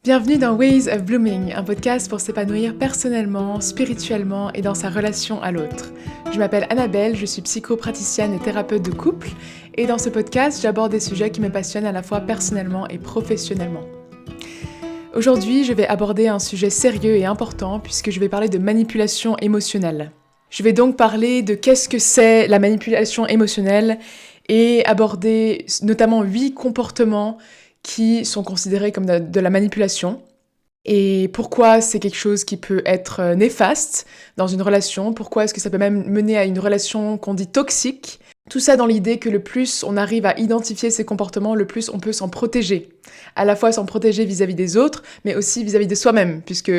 Bienvenue dans Ways of Blooming, un podcast pour s'épanouir personnellement, spirituellement et dans sa relation à l'autre. Je m'appelle Annabelle, je suis psychopraticienne et thérapeute de couple, et dans ce podcast, j'aborde des sujets qui me passionnent à la fois personnellement et professionnellement. Aujourd'hui, je vais aborder un sujet sérieux et important puisque je vais parler de manipulation émotionnelle. Je vais donc parler de qu'est-ce que c'est la manipulation émotionnelle et aborder notamment 8 comportements qui sont considérés comme de la manipulation et pourquoi c'est quelque chose qui peut être néfaste dans une relation, pourquoi est-ce que ça peut même mener à une relation qu'on dit toxique. Tout ça dans l'idée que le plus on arrive à identifier ces comportements, le plus on peut s'en protéger. À la fois s'en protéger vis-à-vis des autres, mais aussi vis-à-vis de soi-même, puisque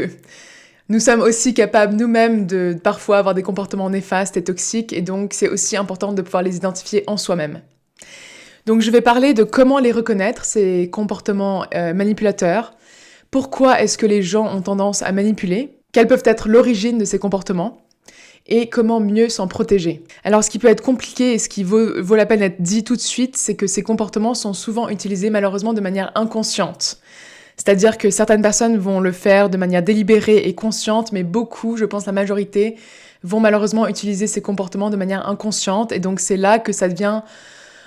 nous sommes aussi capables nous-mêmes de parfois avoir des comportements néfastes et toxiques, et donc c'est aussi important de pouvoir les identifier en soi-même. Donc je vais parler de comment les reconnaître, ces comportements manipulateurs, pourquoi est-ce que les gens ont tendance à manipuler, quelle peut être l'origine de ces comportements, et comment mieux s'en protéger. Alors ce qui peut être compliqué et ce qui vaut la peine d'être dit tout de suite, c'est que ces comportements sont souvent utilisés malheureusement de manière inconsciente. C'est-à-dire que certaines personnes vont le faire de manière délibérée et consciente, mais beaucoup, je pense la majorité, vont malheureusement utiliser ces comportements de manière inconsciente, et donc c'est là que ça devient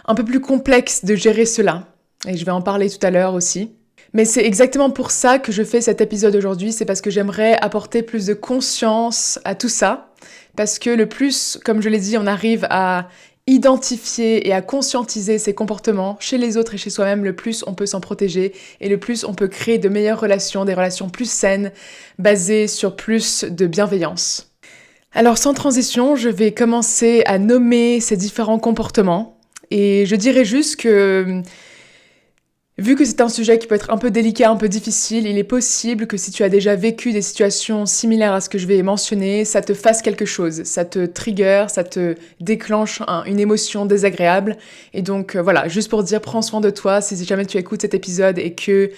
un peu plus complexe de gérer cela. Et je vais en parler tout à l'heure aussi. Mais c'est exactement pour ça que je fais cet épisode aujourd'hui, c'est parce que j'aimerais apporter plus de conscience à tout ça. Parce que le plus, comme je l'ai dit, on arrive à identifier et à conscientiser ces comportements chez les autres et chez soi-même, le plus on peut s'en protéger et le plus on peut créer de meilleures relations, des relations plus saines, basées sur plus de bienveillance. Alors sans transition, je vais commencer à nommer ces différents comportements. Et je dirais juste que, vu que c'est un sujet qui peut être un peu délicat, un peu difficile, il est possible que si tu as déjà vécu des situations similaires à ce que je vais mentionner, ça te fasse quelque chose, ça te trigger, ça te déclenche une émotion désagréable. Et donc voilà, juste pour dire, prends soin de toi si jamais tu écoutes cet épisode et que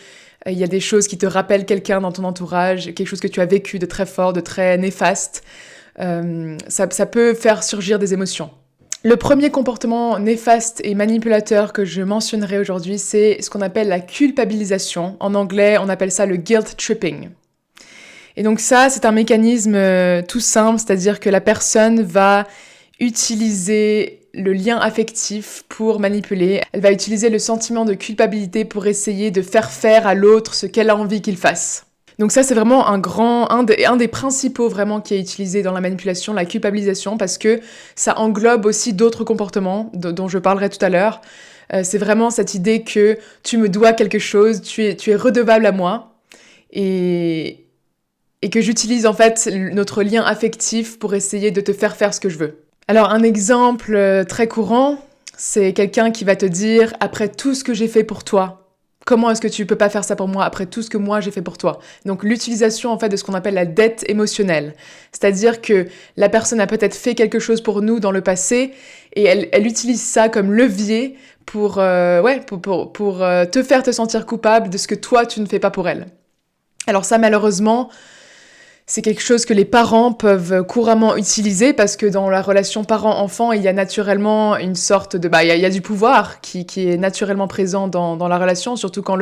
il y a des choses qui te rappellent quelqu'un dans ton entourage, quelque chose que tu as vécu de très fort, de très néfaste, ça peut faire surgir des émotions. Le premier comportement néfaste et manipulateur que je mentionnerai aujourd'hui, c'est ce qu'on appelle la culpabilisation. En anglais, on appelle ça le guilt tripping. Et donc ça, c'est un mécanisme tout simple, c'est-à-dire que la personne va utiliser le lien affectif pour manipuler. Elle va utiliser le sentiment de culpabilité pour essayer de faire à l'autre ce qu'elle a envie qu'il fasse. Donc ça, c'est vraiment un des principaux vraiment qui est utilisé dans la manipulation, la culpabilisation, parce que ça englobe aussi d'autres comportements dont je parlerai tout à l'heure. C'est vraiment cette idée que tu me dois quelque chose, tu es redevable à moi, et que j'utilise en fait notre lien affectif pour essayer de te faire ce que je veux. Alors un exemple très courant, c'est quelqu'un qui va te dire « Après tout ce que j'ai fait pour toi, comment est-ce que tu peux pas faire ça pour moi après tout ce que moi j'ai fait pour toi ?» Donc l'utilisation en fait de ce qu'on appelle la dette émotionnelle. C'est-à-dire que la personne a peut-être fait quelque chose pour nous dans le passé et elle utilise ça comme levier pour te faire te sentir coupable de ce que toi tu ne fais pas pour elle. Alors ça malheureusement, c'est quelque chose que les parents peuvent couramment utiliser parce que dans la relation parent-enfant, il y a naturellement une sorte de... il y a du pouvoir qui est naturellement présent dans la relation, surtout quand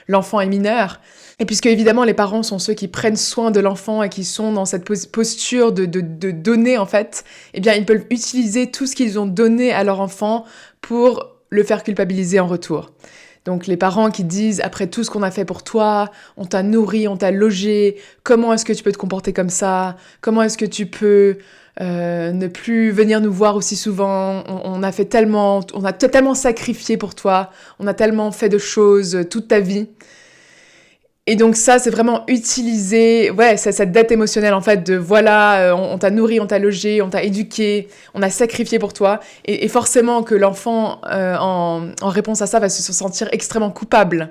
l'enfant est mineur. Et puisque évidemment les parents sont ceux qui prennent soin de l'enfant et qui sont dans cette posture de donner en fait, eh bien ils peuvent utiliser tout ce qu'ils ont donné à leur enfant pour le faire culpabiliser en retour. Donc les parents qui disent « Après tout ce qu'on a fait pour toi, on t'a nourri, on t'a logé, comment est-ce que tu peux te comporter comme ça? Comment est-ce que tu peux ne plus venir nous voir aussi souvent? On a tellement sacrifié pour toi, on a tellement fait de choses toute ta vie. » Et donc ça, c'est vraiment utiliser, c'est cette dette émotionnelle en fait de voilà, on t'a nourri, on t'a logé, on t'a éduqué, on a sacrifié pour toi. Et forcément que l'enfant, en réponse à ça, va se sentir extrêmement coupable.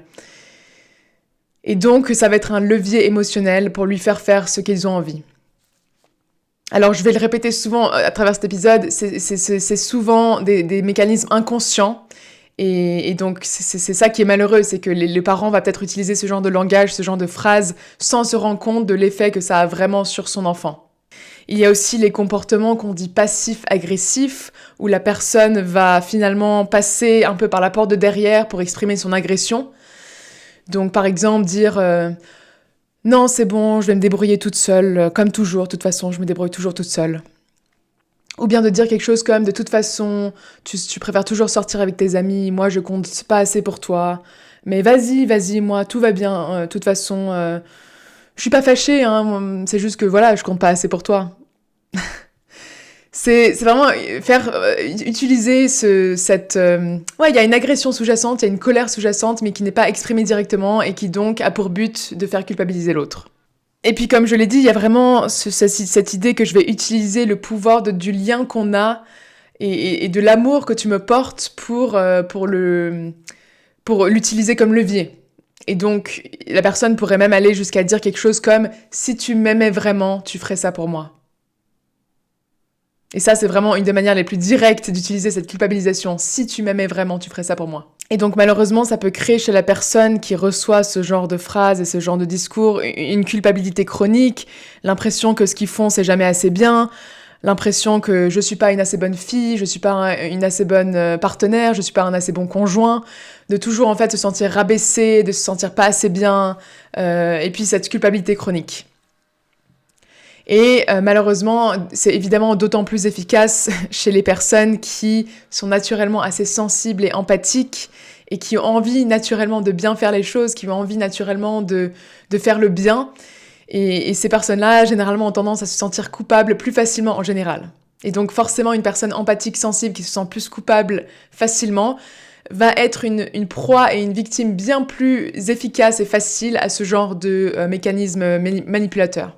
Et donc, ça va être un levier émotionnel pour lui faire ce qu'ils ont envie. Alors, je vais le répéter souvent à travers cet épisode, c'est souvent des mécanismes inconscients. Et donc, c'est ça qui est malheureux, c'est que les parents vont peut-être utiliser ce genre de langage, ce genre de phrases, sans se rendre compte de l'effet que ça a vraiment sur son enfant. Il y a aussi les comportements qu'on dit passifs-agressifs, où la personne va finalement passer un peu par la porte de derrière pour exprimer son agression. Donc par exemple dire non c'est bon, je vais me débrouiller toute seule, comme toujours, de toute façon je me débrouille toujours toute seule. Ou bien de dire quelque chose comme de toute façon tu préfères toujours sortir avec tes amis, moi je compte pas assez pour toi, mais vas-y, moi tout va bien, de toute façon je suis pas fâchée, hein, c'est juste que voilà, je compte pas assez pour toi. C'est vraiment utiliser ouais, il y a une agression sous-jacente, il y a une colère sous-jacente, mais qui n'est pas exprimée directement et qui donc a pour but de faire culpabiliser l'autre. Et puis comme je l'ai dit, il y a vraiment cette idée que je vais utiliser le pouvoir du lien qu'on a et de l'amour que tu me portes pour l'utiliser comme levier. Et donc la personne pourrait même aller jusqu'à dire quelque chose comme « Si tu m'aimais vraiment, tu ferais ça pour moi ». Et ça, c'est vraiment une des manières les plus directes d'utiliser cette culpabilisation. Si tu m'aimais vraiment, tu ferais ça pour moi. Et donc malheureusement, ça peut créer chez la personne qui reçoit ce genre de phrases et ce genre de discours une culpabilité chronique, l'impression que ce qu'ils font, c'est jamais assez bien, l'impression que je suis pas une assez bonne fille, je suis pas une assez bonne partenaire, je suis pas un assez bon conjoint, de toujours en fait se sentir rabaissé, de se sentir pas assez bien, et puis cette culpabilité chronique. Et malheureusement, c'est évidemment d'autant plus efficace chez les personnes qui sont naturellement assez sensibles et empathiques et qui ont envie naturellement de bien faire les choses, qui ont envie naturellement de faire le bien. Et ces personnes-là, généralement, ont tendance à se sentir coupables plus facilement en général. Et donc forcément, une personne empathique, sensible, qui se sent plus coupable facilement, va être une proie et une victime bien plus efficace et facile à ce genre de mécanisme manipulateur.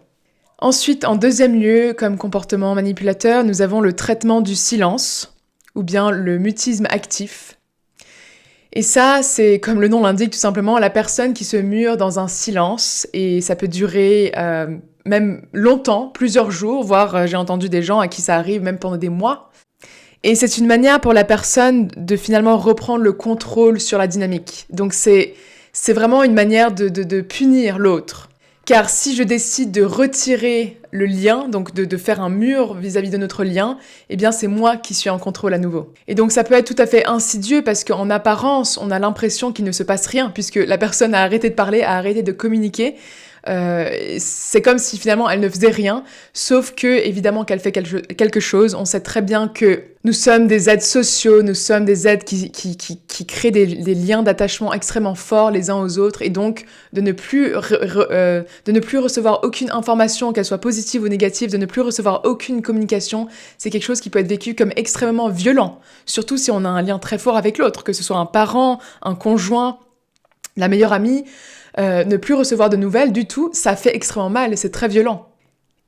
Ensuite, en deuxième lieu, comme comportement manipulateur, nous avons le traitement du silence, ou bien le mutisme actif. Et ça, c'est, comme le nom l'indique, tout simplement la personne qui se mure dans un silence, et ça peut durer même longtemps, plusieurs jours, voire j'ai entendu des gens à qui ça arrive même pendant des mois. Et c'est une manière pour la personne de finalement reprendre le contrôle sur la dynamique. Donc c'est vraiment une manière de punir l'autre. Car si je décide de retirer le lien, donc de faire un mur vis-à-vis de notre lien, eh bien c'est moi qui suis en contrôle à nouveau. Et donc ça peut être tout à fait insidieux parce qu'en apparence, on a l'impression qu'il ne se passe rien puisque la personne a arrêté de parler, a arrêté de communiquer. C'est comme si finalement elle ne faisait rien, sauf que évidemment qu'elle fait quelque chose. On sait très bien que nous sommes des êtres sociaux, nous sommes des êtres qui créent des liens d'attachement extrêmement forts les uns aux autres, et donc de ne plus recevoir aucune information, qu'elle soit positive ou négative, de ne plus recevoir aucune communication, c'est quelque chose qui peut être vécu comme extrêmement violent, surtout si on a un lien très fort avec l'autre, que ce soit un parent, un conjoint, la meilleure amie. Ne plus recevoir de nouvelles du tout, ça fait extrêmement mal et c'est très violent.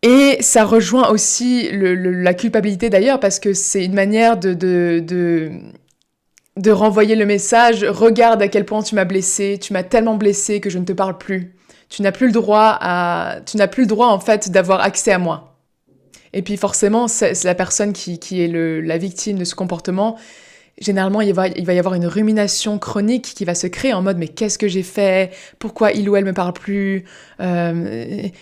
Et ça rejoint aussi la culpabilité d'ailleurs, parce que c'est une manière de renvoyer le message « Regarde à quel point tu m'as blessé, tu m'as tellement blessé que je ne te parle plus. Tu n'as plus le droit en fait d'avoir accès à moi. » Et puis forcément, c'est la personne qui est la victime de ce comportement. Généralement, il va y avoir une rumination chronique qui va se créer en mode « mais qu'est-ce que j'ai fait ? Pourquoi il ou elle me parle plus ?»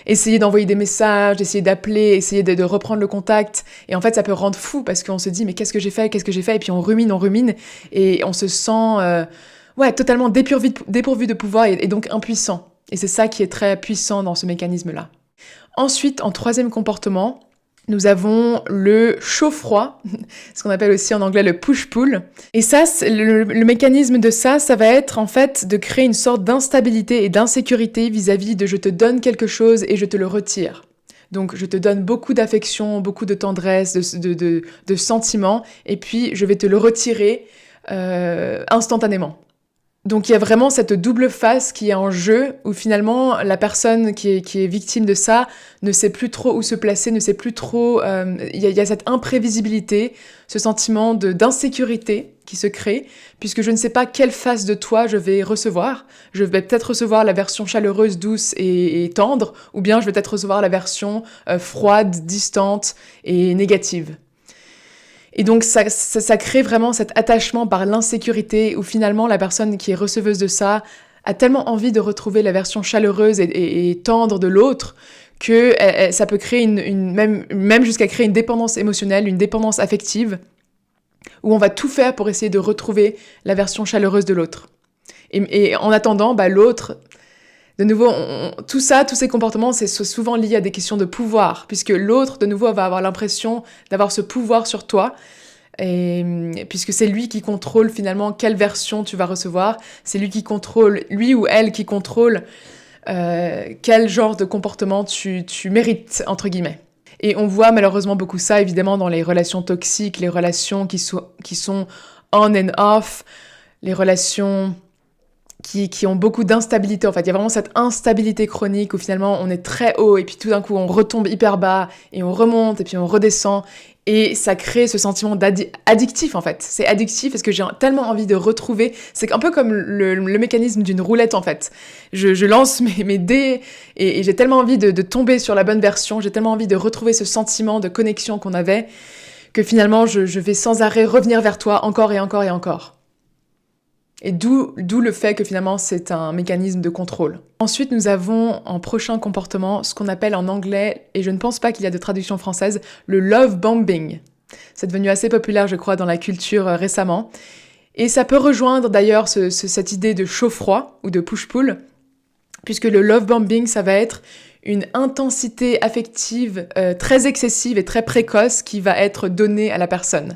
Essayer d'envoyer des messages, essayer d'appeler, essayer de reprendre le contact. Et en fait, ça peut rendre fou parce qu'on se dit « mais qu'est-ce que j'ai fait ? Et puis on rumine et on se sent totalement dépourvu de pouvoir et donc impuissant. Et c'est ça qui est très puissant dans ce mécanisme-là. Ensuite, en troisième comportement, nous avons le chaud-froid, ce qu'on appelle aussi en anglais le push-pull. Et ça, le mécanisme de ça va être en fait de créer une sorte d'instabilité et d'insécurité vis-à-vis de je te donne quelque chose et je te le retire. Donc je te donne beaucoup d'affection, beaucoup de tendresse, de sentiments, et puis je vais te le retirer instantanément. Donc il y a vraiment cette double face qui est en jeu, où finalement la personne qui est victime de ça ne sait plus trop où se placer, ne sait plus trop... Il y a cette imprévisibilité, ce sentiment d'insécurité qui se crée, puisque je ne sais pas quelle face de toi je vais recevoir. Je vais peut-être recevoir la version chaleureuse, douce et tendre, ou bien je vais peut-être recevoir la version froide, distante et négative. Et donc ça crée vraiment cet attachement par l'insécurité où finalement la personne qui est receveuse de ça a tellement envie de retrouver la version chaleureuse et tendre de l'autre que ça peut créer même jusqu'à créer une dépendance émotionnelle, une dépendance affective où on va tout faire pour essayer de retrouver la version chaleureuse de l'autre. Et en attendant, l'autre, de nouveau, tous ces comportements, c'est souvent lié à des questions de pouvoir, puisque l'autre, de nouveau, va avoir l'impression d'avoir ce pouvoir sur toi, et puisque c'est lui qui contrôle finalement quelle version tu vas recevoir, c'est lui ou elle qui contrôle quel genre de comportement tu mérites, entre guillemets. Et on voit malheureusement beaucoup ça, évidemment, dans les relations toxiques, les relations qui sont on and off, les relations qui ont beaucoup d'instabilité. En fait, il y a vraiment cette instabilité chronique où finalement on est très haut et puis tout d'un coup on retombe hyper bas et on remonte et puis on redescend. Et ça crée ce sentiment addictif, en fait. C'est addictif parce que j'ai tellement envie de retrouver... C'est un peu comme le mécanisme d'une roulette, en fait. Je lance mes dés et j'ai tellement envie de tomber sur la bonne version. J'ai tellement envie de retrouver ce sentiment de connexion qu'on avait que finalement, je vais sans arrêt revenir vers toi encore et encore et encore. Et d'où le fait que finalement, c'est un mécanisme de contrôle. Ensuite, nous avons en prochain comportement ce qu'on appelle en anglais, et je ne pense pas qu'il y a de traduction française, le love bombing. C'est devenu assez populaire, je crois, dans la culture récemment. Et ça peut rejoindre d'ailleurs cette idée de chaud-froid ou de push-pull, puisque le love bombing, ça va être une intensité affective très excessive et très précoce qui va être donnée à la personne.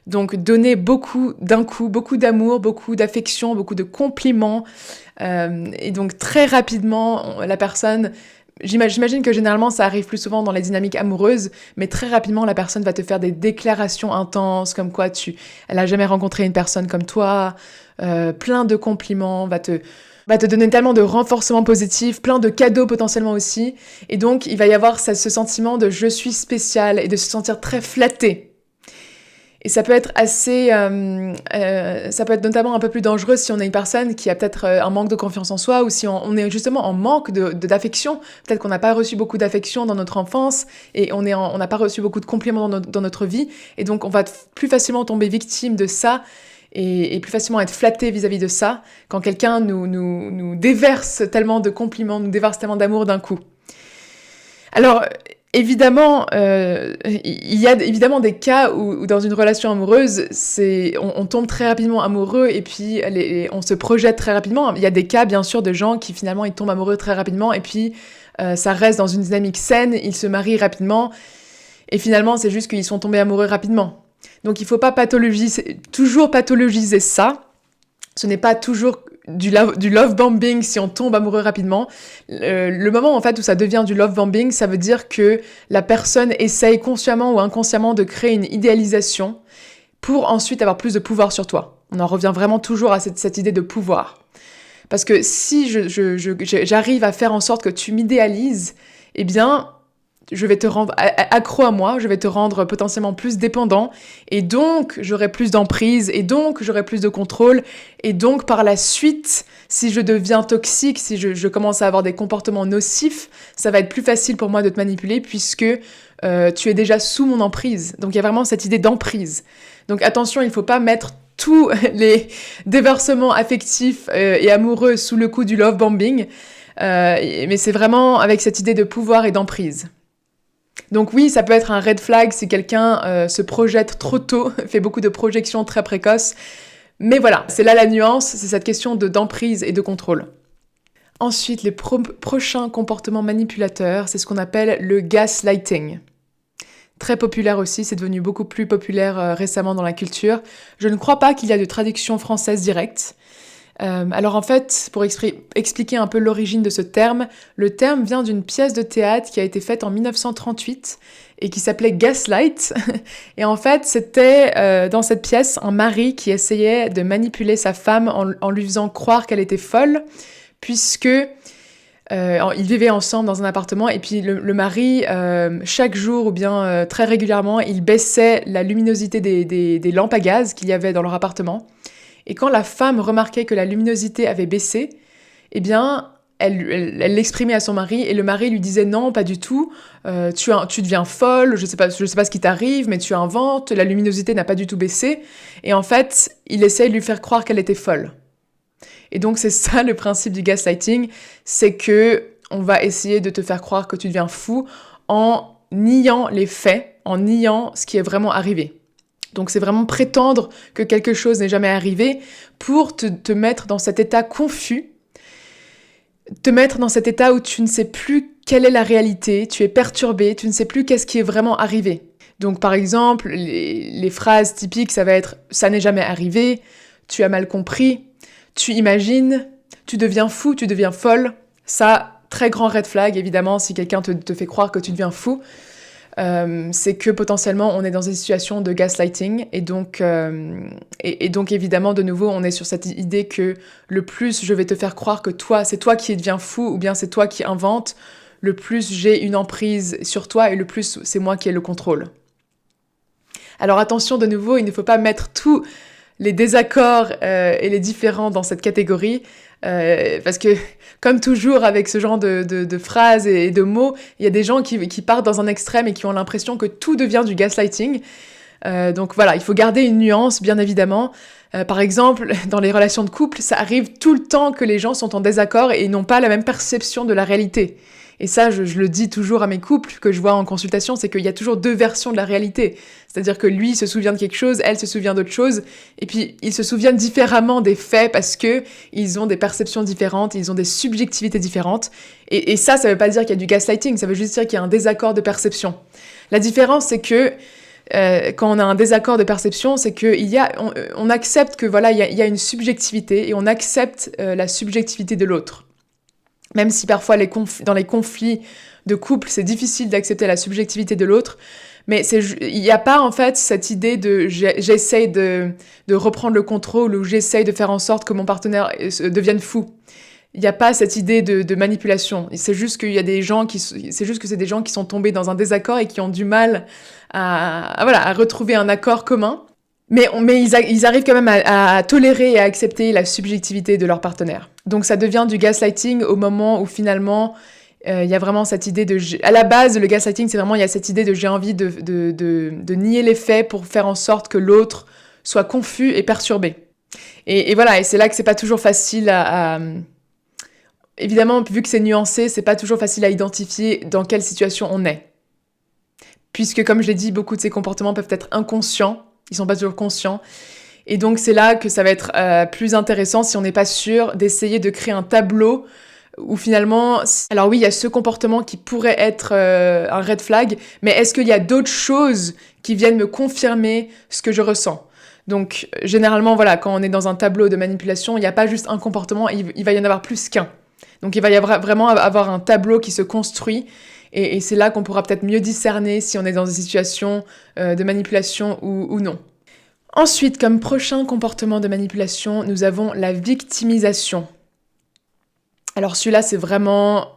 Donc donner beaucoup d'un coup, beaucoup d'amour, beaucoup d'affection, beaucoup de compliments. Et donc très rapidement, la personne... J'imagine que généralement ça arrive plus souvent dans les dynamiques amoureuses, mais très rapidement la personne va te faire des déclarations intenses, comme quoi elle a jamais rencontré une personne comme toi, plein de compliments, va te donner tellement de renforcement positif, plein de cadeaux potentiellement aussi. Et donc il va y avoir ce sentiment de je suis spécial et de se sentir très flatté. Et ça peut être ça peut être notamment un peu plus dangereux si on a une personne qui a peut-être un manque de confiance en soi ou si on est justement en manque d'affection. Peut-être qu'on n'a pas reçu beaucoup d'affection dans notre enfance et on n'a pas reçu beaucoup de compliments dans notre vie. Et donc, on va plus facilement tomber victime de ça et plus facilement être flatté vis-à-vis de ça quand quelqu'un nous déverse tellement de compliments, nous déverse tellement d'amour d'un coup. Alors... Évidemment, il y a évidemment des cas où dans une relation amoureuse, on tombe très rapidement amoureux et puis on se projette très rapidement. Il y a des cas, bien sûr, de gens qui finalement ils tombent amoureux très rapidement et puis ça reste dans une dynamique saine, ils se marient rapidement et finalement c'est juste qu'ils sont tombés amoureux rapidement. Donc il faut pas toujours pathologiser ça. Ce n'est pas toujours du love bombing si on tombe amoureux rapidement. Le moment en fait où ça devient du love bombing, ça veut dire que la personne essaye consciemment ou inconsciemment de créer une idéalisation pour ensuite avoir plus de pouvoir sur toi. On en revient vraiment toujours à cette idée de pouvoir. Parce que si j'arrive à faire en sorte que tu m'idéalises, eh bien... je vais te rendre accro à moi, je vais te rendre potentiellement plus dépendant, et donc j'aurai plus d'emprise, et donc j'aurai plus de contrôle, et donc par la suite, si je deviens toxique, si je commence à avoir des comportements nocifs, ça va être plus facile pour moi de te manipuler puisque tu es déjà sous mon emprise. Donc il y a vraiment cette idée d'emprise. Donc attention, il ne faut pas mettre tous les déversements affectifs et amoureux sous le coup du love bombing, mais c'est vraiment avec cette idée de pouvoir et d'emprise. Donc oui, ça peut être un red flag si quelqu'un se projette trop tôt, fait beaucoup de projections très précoces. Mais voilà, c'est là la nuance, c'est cette question d'emprise et de contrôle. Ensuite, les prochains comportements manipulateurs, c'est ce qu'on appelle le gaslighting. Très populaire aussi, c'est devenu beaucoup plus populaire récemment dans la culture. Je ne crois pas qu'il y a de traduction française directe. Alors en fait, pour expliquer un peu l'origine de ce terme, le terme vient d'une pièce de théâtre qui a été faite en 1938 et qui s'appelait Gaslight. Et en fait, c'était dans cette pièce un mari qui essayait de manipuler sa femme en lui faisant croire qu'elle était folle, puisque ils vivaient ensemble dans un appartement et puis le mari, chaque jour ou bien très régulièrement, il baissait la luminosité des lampes à gaz qu'il y avait dans leur appartement. Et quand la femme remarquait que la luminosité avait baissé, eh bien, elle l'exprimait à son mari, et le mari lui disait « Non, pas du tout, tu deviens folle, je sais pas ce qui t'arrive, mais tu inventes, la luminosité n'a pas du tout baissé. » Et en fait, il essaye de lui faire croire qu'elle était folle. Et donc, c'est ça le principe du gaslighting, c'est que on va essayer de te faire croire que tu deviens fou en niant les faits, en niant ce qui est vraiment arrivé. Donc c'est vraiment prétendre que quelque chose n'est jamais arrivé pour te mettre dans cet état confus, te mettre dans cet état où tu ne sais plus quelle est la réalité, tu es perturbé, tu ne sais plus qu'est-ce qui est vraiment arrivé. Donc par exemple, les phrases typiques, ça va être « ça n'est jamais arrivé »,« tu as mal compris »,« tu imagines »,« tu deviens fou »,« tu deviens folle ». Ça, très grand red flag, évidemment, si quelqu'un te fait croire que tu deviens fou. C'est que potentiellement on est dans une situation de gaslighting et donc évidemment de nouveau on est sur cette idée que le plus je vais te faire croire que c'est toi qui deviens fou ou bien c'est toi qui inventes, le plus j'ai une emprise sur toi et le plus c'est moi qui ai le contrôle. Alors attention de nouveau, il ne faut pas mettre tous les désaccords et les différends dans cette catégorie. Parce que, comme toujours avec ce genre de phrases et de mots, il y a des gens qui partent dans un extrême et qui ont l'impression que tout devient du gaslighting. Donc voilà, il faut garder une nuance, bien évidemment. Par exemple, dans les relations de couple, ça arrive tout le temps que les gens sont en désaccord et n'ont pas la même perception de la réalité. Et ça, je le dis toujours à mes couples que je vois en consultation, c'est qu'il y a toujours 2 versions de la réalité. C'est-à-dire que lui se souvient de quelque chose, elle se souvient d'autre chose, et puis ils se souviennent différemment des faits parce que ils ont des perceptions différentes, ils ont des subjectivités différentes. Et ça veut pas dire qu'il y a du gaslighting, ça veut juste dire qu'il y a un désaccord de perception. La différence, c'est que quand on a un désaccord de perception, c'est qu'on accepte que voilà, il y a une subjectivité et on accepte la subjectivité de l'autre. Même si parfois dans les conflits de couple, c'est difficile d'accepter la subjectivité de l'autre, mais il n'y a pas en fait cette idée de j'essaye de reprendre le contrôle ou j'essaye de faire en sorte que mon partenaire devienne fou. Il n'y a pas cette idée de manipulation. C'est juste qu'il y a des gens c'est des gens qui sont tombés dans un désaccord et qui ont du mal à retrouver un accord commun. Mais ils arrivent quand même à tolérer et à accepter la subjectivité de leur partenaire. Donc ça devient du gaslighting au moment où finalement il y a vraiment cette idée à la base, le gaslighting, c'est vraiment il y a cette idée de j'ai envie de nier les faits pour faire en sorte que l'autre soit confus et perturbé. Et voilà, et c'est là que c'est pas toujours facile évidemment, vu que c'est nuancé, c'est pas toujours facile à identifier dans quelle situation on est. Puisque comme je l'ai dit, beaucoup de ces comportements peuvent être inconscients. Ils sont pas toujours conscients. Et donc, c'est là que ça va être plus intéressant, si on n'est pas sûr, d'essayer de créer un tableau où finalement... Alors oui, il y a ce comportement qui pourrait être un red flag, mais est-ce qu'il y a d'autres choses qui viennent me confirmer ce que je ressens ? Donc, généralement, voilà, quand on est dans un tableau de manipulation, il n'y a pas juste un comportement, il va y en avoir plus qu'un. Donc, il va y avoir vraiment avoir un tableau qui se construit. Et c'est là qu'on pourra peut-être mieux discerner si on est dans une situation de manipulation ou non. Ensuite, comme prochain comportement de manipulation, nous avons la victimisation. Alors celui-là, c'est vraiment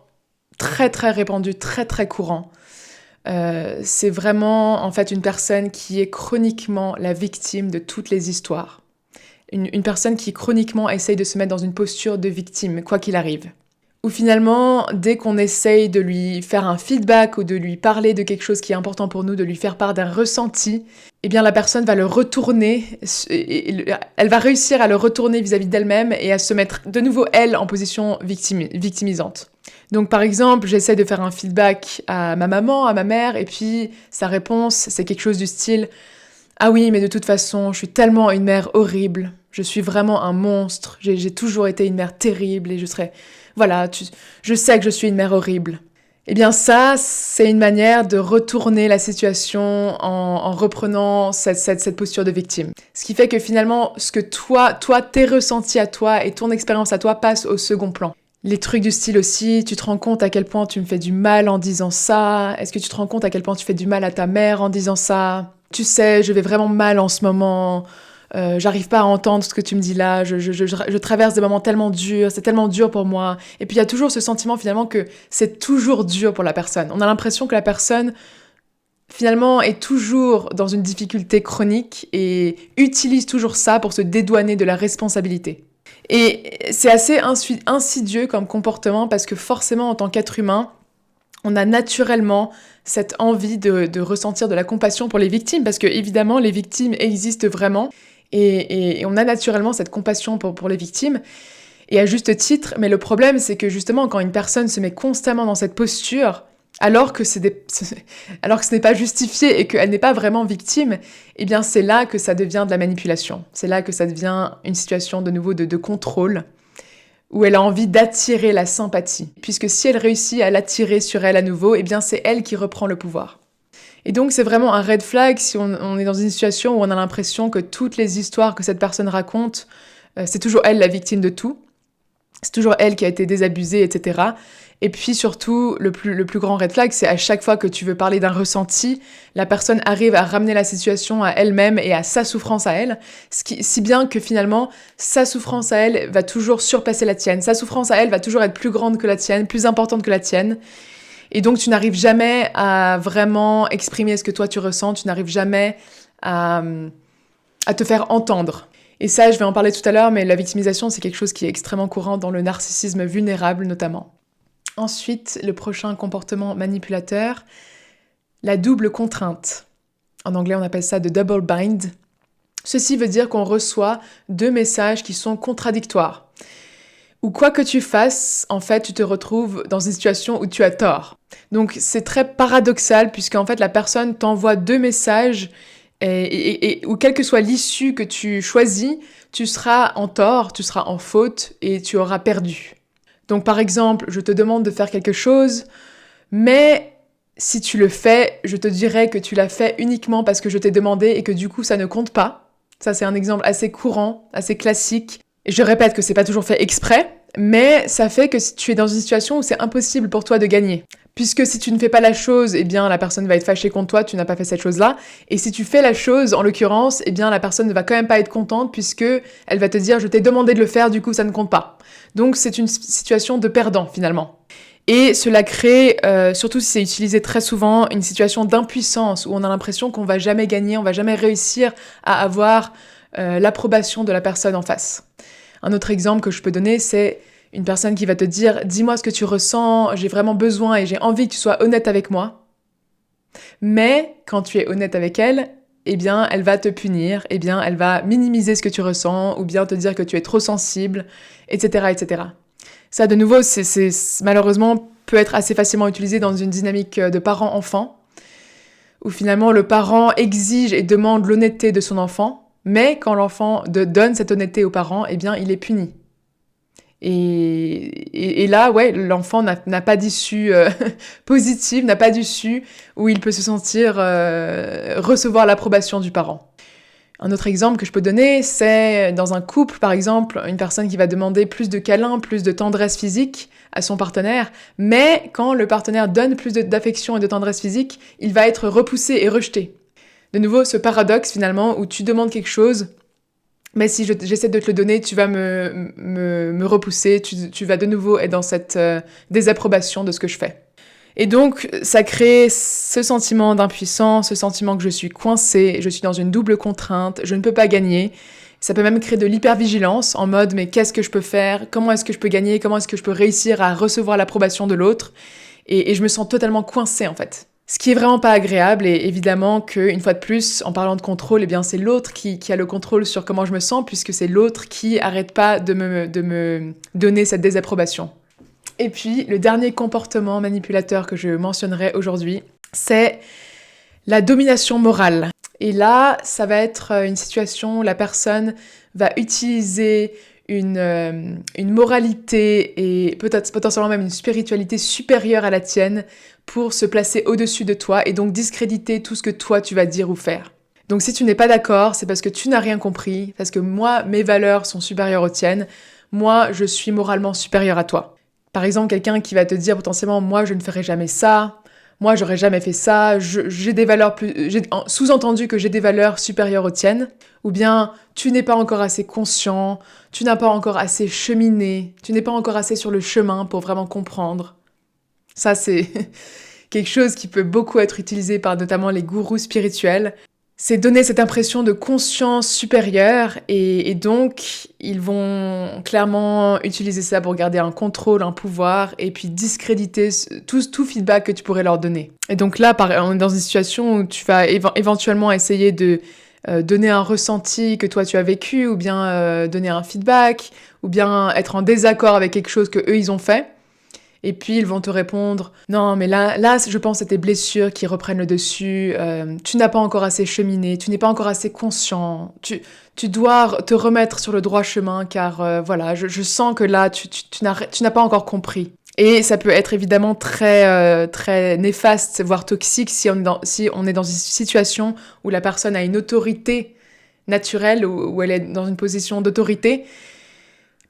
très très répandu, très très courant. C'est vraiment en fait une personne qui est chroniquement la victime de toutes les histoires. Une personne qui chroniquement essaye de se mettre dans une posture de victime, quoi qu'il arrive. Ou finalement, dès qu'on essaye de lui faire un feedback ou de lui parler de quelque chose qui est important pour nous, de lui faire part d'un ressenti, eh bien la personne va le retourner, elle va réussir à le retourner vis-à-vis d'elle-même et à se mettre de nouveau, elle, en position victimisante. Donc par exemple, j'essaie de faire un feedback à ma maman, à ma mère, et puis sa réponse, c'est quelque chose du style « Ah oui, mais de toute façon, je suis tellement une mère horrible, je suis vraiment un monstre, j'ai toujours été une mère terrible et je serais... Voilà, je sais que je suis une mère horrible. » Eh bien ça, c'est une manière de retourner la situation en reprenant cette posture de victime. Ce qui fait que finalement, ce que toi, tes ressentis à toi et ton expérience à toi passent au second plan. Les trucs du style aussi, tu te rends compte à quel point tu me fais du mal en disant ça? Est-ce que tu te rends compte à quel point tu fais du mal à ta mère en disant ça? Tu sais, je vais vraiment mal en ce moment. J'arrive pas à entendre ce que tu me dis là, je traverse des moments tellement durs, c'est tellement dur pour moi. Et puis il y a toujours ce sentiment finalement que c'est toujours dur pour la personne. On a l'impression que la personne finalement est toujours dans une difficulté chronique et utilise toujours ça pour se dédouaner de la responsabilité. Et c'est assez insidieux comme comportement parce que forcément en tant qu'être humain, on a naturellement cette envie de ressentir de la compassion pour les victimes parce que évidemment les victimes existent vraiment. Et on a naturellement cette compassion pour les victimes, et à juste titre, mais le problème c'est que justement quand une personne se met constamment dans cette posture, alors que alors que ce n'est pas justifié et qu'elle n'est pas vraiment victime, eh bien c'est là que ça devient de la manipulation. C'est là que ça devient une situation de nouveau de contrôle, où elle a envie d'attirer la sympathie. Puisque si elle réussit à l'attirer sur elle à nouveau, eh bien c'est elle qui reprend le pouvoir. Et donc c'est vraiment un red flag si on est dans une situation où on a l'impression que toutes les histoires que cette personne raconte, c'est toujours elle la victime de tout. C'est toujours elle qui a été désabusée, etc. Et puis surtout, le plus grand red flag, c'est à chaque fois que tu veux parler d'un ressenti, la personne arrive à ramener la situation à elle-même et à sa souffrance à elle, si bien que finalement, sa souffrance à elle va toujours surpasser la tienne. Sa souffrance à elle va toujours être plus grande que la tienne, plus importante que la tienne. Et donc, tu n'arrives jamais à vraiment exprimer ce que toi tu ressens, tu n'arrives jamais à te faire entendre. Et ça, je vais en parler tout à l'heure, mais la victimisation, c'est quelque chose qui est extrêmement courant dans le narcissisme vulnérable, notamment. Ensuite, le prochain comportement manipulateur, la double contrainte. En anglais, on appelle ça the double bind. Ceci veut dire qu'on reçoit 2 messages qui sont contradictoires. Ou quoi que tu fasses, en fait, tu te retrouves dans une situation où tu as tort. Donc, c'est très paradoxal, puisqu'en fait, la personne t'envoie 2 messages et ou quelle que soit l'issue que tu choisis, tu seras en tort, tu seras en faute et tu auras perdu. Donc par exemple, je te demande de faire quelque chose, mais si tu le fais, je te dirais que tu l'as fait uniquement parce que je t'ai demandé et que du coup ça ne compte pas. Ça c'est un exemple assez courant, assez classique. Et je répète que c'est pas toujours fait exprès, mais ça fait que tu es dans une situation où c'est impossible pour toi de gagner. Puisque si tu ne fais pas la chose, eh bien la personne va être fâchée contre toi, tu n'as pas fait cette chose-là. Et si tu fais la chose, en l'occurrence, eh bien la personne ne va quand même pas être contente puisque elle va te dire je t'ai demandé de le faire, du coup ça ne compte pas. Donc c'est une situation de perdant finalement. Et cela crée, surtout si c'est utilisé très souvent, une situation d'impuissance où on a l'impression qu'on va jamais gagner, on va jamais réussir à avoir l'approbation de la personne en face. Un autre exemple que je peux donner, c'est une personne qui va te dire « Dis-moi ce que tu ressens, j'ai vraiment besoin et j'ai envie que tu sois honnête avec moi. » Mais quand tu es honnête avec elle, eh bien, elle va te punir, eh bien, elle va minimiser ce que tu ressens ou bien te dire que tu es trop sensible, etc., etc. Ça, de nouveau, c'est malheureusement peut être assez facilement utilisé dans une dynamique de parent-enfant où finalement le parent exige et demande l'honnêteté de son enfant, mais quand l'enfant donne cette honnêteté aux parents, eh bien, il est puni. Et là, ouais, l'enfant n'a pas d'issue positive, n'a pas d'issue où il peut se sentir recevoir l'approbation du parent. Un autre exemple que je peux donner, c'est dans un couple, par exemple, une personne qui va demander plus de câlins, plus de tendresse physique à son partenaire, mais quand le partenaire donne plus d'affection et de tendresse physique, il va être repoussé et rejeté. De nouveau, ce paradoxe finalement où tu demandes quelque chose, mais si j'essaie de te le donner, tu vas me repousser, tu vas de nouveau être dans cette désapprobation de ce que je fais. Et donc, ça crée ce sentiment d'impuissance, ce sentiment que je suis coincée, je suis dans une double contrainte, je ne peux pas gagner. Ça peut même créer de l'hypervigilance en mode « mais qu'est-ce que je peux faire ? Comment est-ce que je peux gagner ? Comment est-ce que je peux réussir à recevoir l'approbation de l'autre ?» Et je me sens totalement coincée en fait. Ce qui est vraiment pas agréable, et évidemment qu'une fois de plus, en parlant de contrôle, eh bien c'est l'autre qui a le contrôle sur comment je me sens, puisque c'est l'autre qui arrête pas de me donner cette désapprobation. Et puis, le dernier comportement manipulateur que je mentionnerai aujourd'hui, c'est la domination morale. Et là, ça va être une situation où la personne va utiliser une moralité et peut-être potentiellement même une spiritualité supérieure à la tienne pour se placer au-dessus de toi et donc discréditer tout ce que toi tu vas dire ou faire. Donc si tu n'es pas d'accord, c'est parce que tu n'as rien compris, parce que moi, mes valeurs sont supérieures aux tiennes, moi, je suis moralement supérieure à toi. Par exemple, quelqu'un qui va te dire potentiellement « moi, je ne ferai jamais ça », moi, j'aurais jamais fait ça, j'ai des valeurs sous-entendu que j'ai des valeurs supérieures aux tiennes, ou bien tu n'es pas encore assez conscient, tu n'as pas encore assez cheminé, tu n'es pas encore assez sur le chemin pour vraiment comprendre. Ça, c'est quelque chose qui peut beaucoup être utilisé par notamment les gourous spirituels. C'est donner cette impression de conscience supérieure et donc ils vont clairement utiliser ça pour garder un contrôle, un pouvoir et puis discréditer tout feedback que tu pourrais leur donner. Et donc là, on est dans une situation où tu vas éventuellement essayer de donner un ressenti que toi tu as vécu ou bien donner un feedback ou bien être en désaccord avec quelque chose que eux ils ont fait. Et puis ils vont te répondre « Non, mais là, je pense que c'est tes blessures qui reprennent le dessus, tu n'as pas encore assez cheminé, tu n'es pas encore assez conscient, tu dois te remettre sur le droit chemin car voilà, je sens que là, tu n'as pas encore compris. » Et ça peut être évidemment très, très néfaste, voire toxique si on est dans une situation où la personne a une autorité naturelle, où elle est dans une position d'autorité,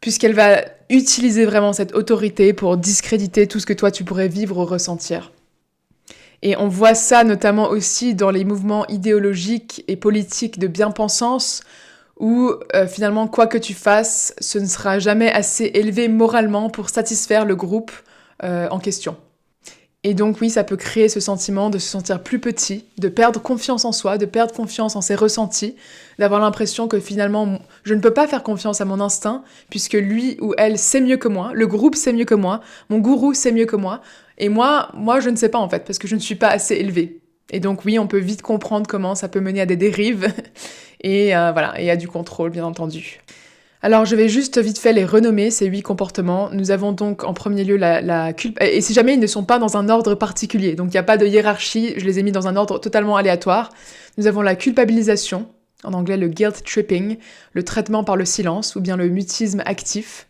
puisqu'elle va utiliser vraiment cette autorité pour discréditer tout ce que toi tu pourrais vivre ou ressentir. Et on voit ça notamment aussi dans les mouvements idéologiques et politiques de bien-pensance, où finalement quoi que tu fasses, ce ne sera jamais assez élevé moralement pour satisfaire le groupe en question. Et donc oui, ça peut créer ce sentiment de se sentir plus petit, de perdre confiance en soi, de perdre confiance en ses ressentis, d'avoir l'impression que finalement, je ne peux pas faire confiance à mon instinct, puisque lui ou elle sait mieux que moi, le groupe sait mieux que moi, mon gourou sait mieux que moi, et moi je ne sais pas en fait, parce que je ne suis pas assez élevée. Et donc oui, on peut vite comprendre comment ça peut mener à des dérives, et voilà, et à du contrôle, bien entendu. Alors, je vais juste vite fait les renommer, ces 8 comportements. Nous avons donc en premier lieu la culpabilisation. Et si jamais ils ne sont pas dans un ordre particulier, donc il n'y a pas de hiérarchie, je les ai mis dans un ordre totalement aléatoire. Nous avons la culpabilisation, en anglais le guilt tripping, le traitement par le silence ou bien le mutisme actif,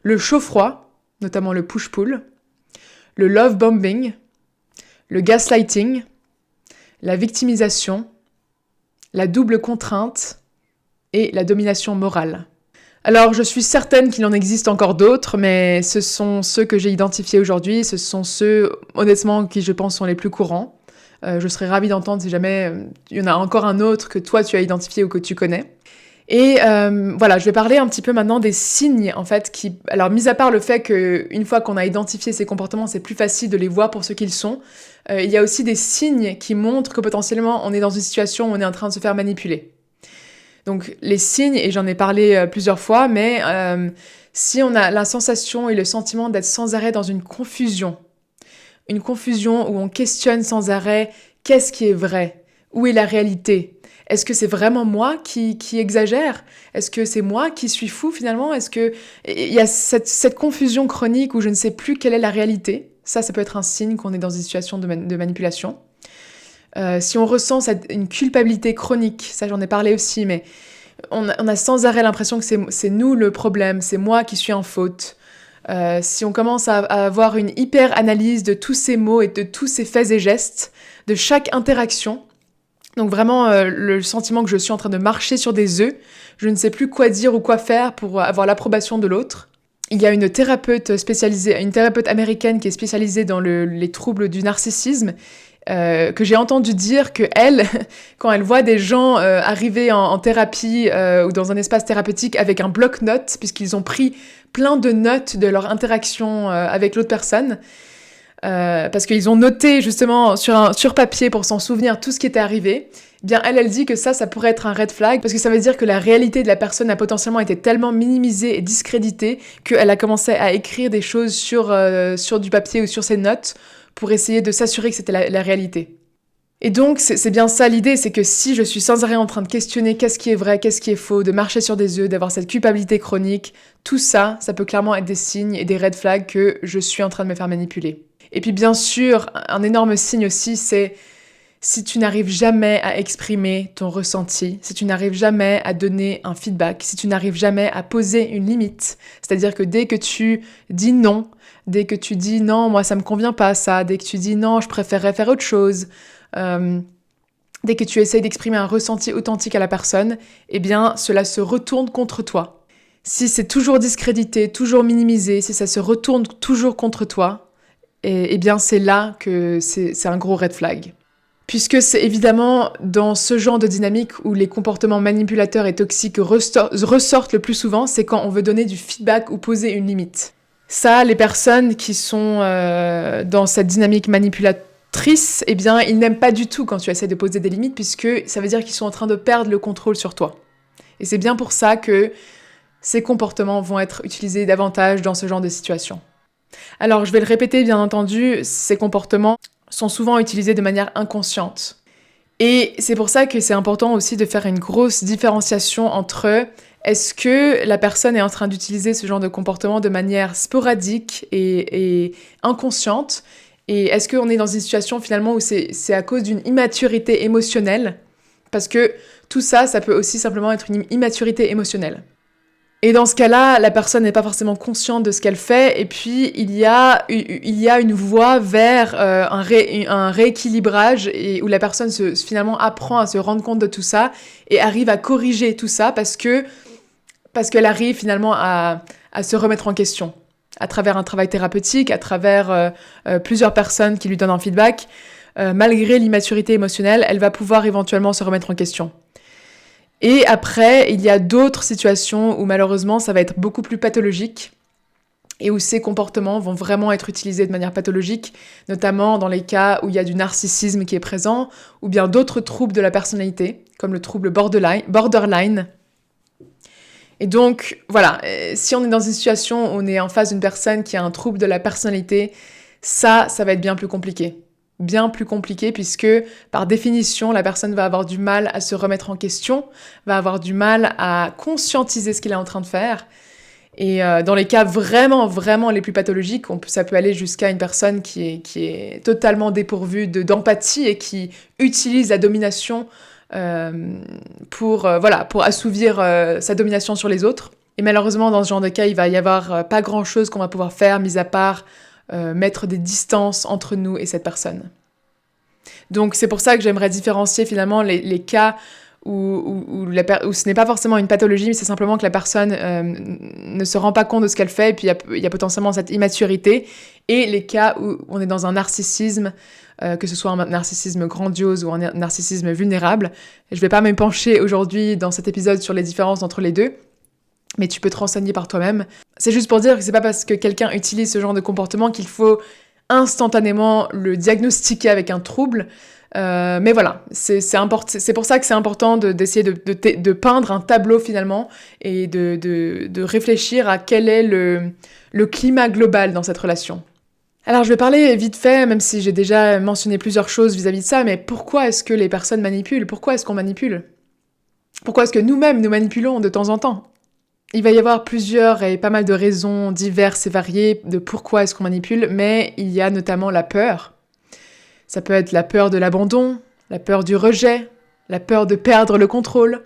le chaud-froid, notamment le push-pull, le love bombing, le gaslighting, la victimisation, la double contrainte et la domination morale. Alors, je suis certaine qu'il en existe encore d'autres, mais ce sont ceux que j'ai identifiés aujourd'hui, ce sont ceux, honnêtement, qui je pense sont les plus courants. Je serais ravie d'entendre si jamais il y en a encore un autre que toi tu as identifié ou que tu connais. Et voilà, je vais parler un petit peu maintenant des signes, en fait, qui... Alors, mis à part le fait qu'une fois qu'on a identifié ces comportements, c'est plus facile de les voir pour ce qu'ils sont, il y a aussi des signes qui montrent que potentiellement on est dans une situation où on est en train de se faire manipuler. Donc les signes, et j'en ai parlé plusieurs fois, mais si on a la sensation et le sentiment d'être sans arrêt dans une confusion où on questionne sans arrêt qu'est-ce qui est vrai, où est la réalité, est-ce que c'est vraiment moi qui exagère, est-ce que c'est moi qui suis fou finalement, est-ce que il y a cette confusion chronique où je ne sais plus quelle est la réalité, ça peut être un signe qu'on est dans une situation de manipulation. Si on ressent une culpabilité chronique, ça j'en ai parlé aussi, mais on a sans arrêt l'impression que c'est nous le problème, c'est moi qui suis en faute. Si on commence à avoir une hyper-analyse de tous ces mots et de tous ces faits et gestes, de chaque interaction, donc vraiment le sentiment que je suis en train de marcher sur des œufs, je ne sais plus quoi dire ou quoi faire pour avoir l'approbation de l'autre. Il y a une thérapeute américaine qui est spécialisée dans les troubles du narcissisme, que j'ai entendu dire que elle, quand elle voit des gens arriver en thérapie ou dans un espace thérapeutique avec un bloc-notes, puisqu'ils ont pris plein de notes de leur interaction avec l'autre personne, parce qu'ils ont noté justement sur papier pour s'en souvenir tout ce qui était arrivé, eh bien elle dit que ça pourrait être un red flag, parce que ça veut dire que la réalité de la personne a potentiellement été tellement minimisée et discréditée qu'elle a commencé à écrire des choses sur du papier ou sur ses notes pour essayer de s'assurer que c'était la réalité. Et donc, c'est bien ça l'idée, c'est que si je suis sans arrêt en train de questionner qu'est-ce qui est vrai, qu'est-ce qui est faux, de marcher sur des œufs, d'avoir cette culpabilité chronique, tout ça, ça peut clairement être des signes et des red flags que je suis en train de me faire manipuler. Et puis bien sûr, un énorme signe aussi, c'est si tu n'arrives jamais à exprimer ton ressenti, si tu n'arrives jamais à donner un feedback, si tu n'arrives jamais à poser une limite, c'est-à-dire que dès que tu dis non, dès que tu dis non, moi ça me convient pas ça, dès que tu dis non, je préférerais faire autre chose, dès que tu essayes d'exprimer un ressenti authentique à la personne, eh bien cela se retourne contre toi. Si c'est toujours discrédité, toujours minimisé, si ça se retourne toujours contre toi, eh bien c'est là que c'est un gros red flag. Puisque c'est évidemment dans ce genre de dynamique où les comportements manipulateurs et toxiques ressortent le plus souvent, c'est quand on veut donner du feedback ou poser une limite. Ça, les personnes qui sont dans cette dynamique manipulatrice, eh bien, ils n'aiment pas du tout quand tu essaies de poser des limites, puisque ça veut dire qu'ils sont en train de perdre le contrôle sur toi. Et c'est bien pour ça que ces comportements vont être utilisés davantage dans ce genre de situation. Alors, je vais le répéter, bien entendu, ces comportements sont souvent utilisés de manière inconsciente. Et c'est pour ça que c'est important aussi de faire une grosse différenciation entre Est-ce que la personne est en train d'utiliser ce genre de comportement de manière sporadique et inconsciente? Et est-ce qu'on est dans une situation finalement où c'est à cause d'une immaturité émotionnelle? Parce que tout ça, ça peut aussi simplement être une immaturité émotionnelle. Et dans ce cas-là, la personne n'est pas forcément consciente de ce qu'elle fait, et puis il y a une voie vers un rééquilibrage et où la personne finalement apprend à se rendre compte de tout ça et arrive à corriger tout ça parce qu'elle arrive finalement à se remettre en question à travers un travail thérapeutique, à travers plusieurs personnes qui lui donnent un feedback. Malgré l'immaturité émotionnelle, elle va pouvoir éventuellement se remettre en question. Et après, il y a d'autres situations où malheureusement ça va être beaucoup plus pathologique et où ces comportements vont vraiment être utilisés de manière pathologique, notamment dans les cas où il y a du narcissisme qui est présent, ou bien d'autres troubles de la personnalité, comme le trouble borderline. Et donc, voilà, si on est dans une situation où on est en face d'une personne qui a un trouble de la personnalité, ça va être bien plus compliqué. Bien plus compliqué puisque, par définition, la personne va avoir du mal à se remettre en question, va avoir du mal à conscientiser ce qu'il est en train de faire. Et dans les cas vraiment, vraiment les plus pathologiques, ça peut aller jusqu'à une personne qui est totalement dépourvue d'empathie et qui utilise la domination pour assouvir sa domination sur les autres. Et malheureusement, dans ce genre de cas, il va y avoir pas grand-chose qu'on va pouvoir faire, mis à part mettre des distances entre nous et cette personne. Donc c'est pour ça que j'aimerais différencier finalement les cas où ce n'est pas forcément une pathologie, mais c'est simplement que la personne ne se rend pas compte de ce qu'elle fait, et puis il y a potentiellement cette immaturité, et les cas où on est dans un narcissisme, que ce soit un narcissisme grandiose ou un narcissisme vulnérable. Je ne vais pas me pencher aujourd'hui dans cet épisode sur les différences entre les deux, mais tu peux te renseigner par toi-même. C'est juste pour dire que c'est pas parce que quelqu'un utilise ce genre de comportement qu'il faut instantanément le diagnostiquer avec un trouble. Mais voilà, c'est pour ça que c'est important d'essayer de peindre un tableau finalement et de réfléchir à quel est le climat global dans cette relation. Alors je vais parler vite fait, même si j'ai déjà mentionné plusieurs choses vis-à-vis de ça, mais pourquoi est-ce que les personnes manipulent? Pourquoi est-ce qu'on manipule? Pourquoi est-ce que nous-mêmes nous manipulons de temps en temps? Il va y avoir plusieurs et pas mal de raisons diverses et variées de pourquoi est-ce qu'on manipule, mais il y a notamment la peur. Ça peut être la peur de l'abandon, la peur du rejet, la peur de perdre le contrôle.